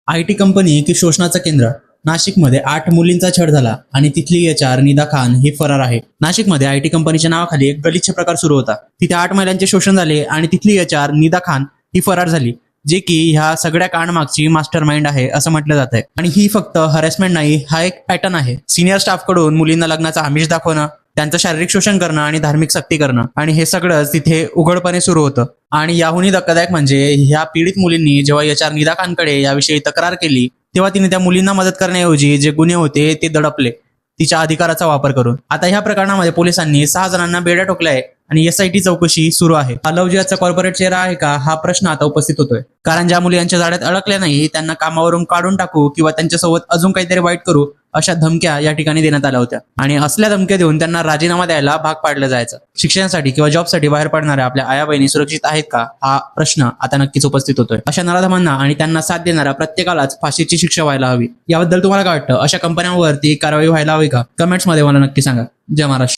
IT company की शोषणाचं केंद्र. नाशिकमध्ये 8 मुलींचा छळ झाला आणि तिथली एचआर निदा खान ही फरार आहे. नाशिकमध्ये आयटी कंपनीच्या नावाखाली एक गलिच्छ प्रकार सुरू होता. तिथे 8 महिलांचे शोषण झाले आणि तिथली एचआर निदा खान ही फरार झाली, जे की ह्या सगळ्या कांडमागची मास्टर माइंड आहे असं म्हटलं जात आहे. आणि ही फक्त हॅरेसमेंट नाही, हा एक पॅटर्न आहे. सिनियर स्टाफ कडून मुलींना लग्नाचा आमिष दाखवणं, त्यांचं शारीरिक शोषण करणं आणि धार्मिक सक्ती करणं, आणि हे सगळंच तिथे उघडपणे सुरू होतं. आणि याहूनही धक्कादायक म्हणजे ह्या पीडित मुलींनी जेव्हा एचआर निदा खानकडे याविषयी तक्रार केली, तेव्हा तिने त्या मुलींना मदत करण्याऐवजी जे गुन्हे होते ते दडपले तिच्या अधिकाराचा वापर करून. आता ह्या प्रकरणामध्ये पोलिसांनी 6 जणांना बेड्या ठोकल्या आहे आणि एसआयटी चौकशी सुरू आहे. हा लव्ह जिहादचा कॉर्पोरेट चेहरा आहे का, हा प्रश्न आता उपस्थित होतोय. कारण ज्या मुली यांच्या जाळ्यात अडकल्या नाही त्यांना कामावरून काढून टाकू किंवा त्यांच्यासोबत अजून काहीतरी वाईट करू अशा धमक्या या ठिकाणी देण्यात आल्या होत्या. आणि असल्या धमक्या देऊन त्यांना राजीनामा द्यायला भाग पाडलं जायचं. शिक्षणासाठी किंवा जॉबसाठी बाहेर पडणाऱ्या आपल्या आया बहिणी सुरक्षित आहेत का, हा प्रश्न आता नक्कीच उपस्थित होतोय. अशा नराधमांना आणि त्यांना साथ देणाऱ्या प्रत्येकालाच फाशीची शिक्षा व्हायला हवी. याबद्दल तुम्हाला काय वाटतं? अशा कंपन्यांवरती कारवाई व्हायला हवी का? कमेंट्समध्ये मला नक्की सांगा. जय महाराष्ट्र.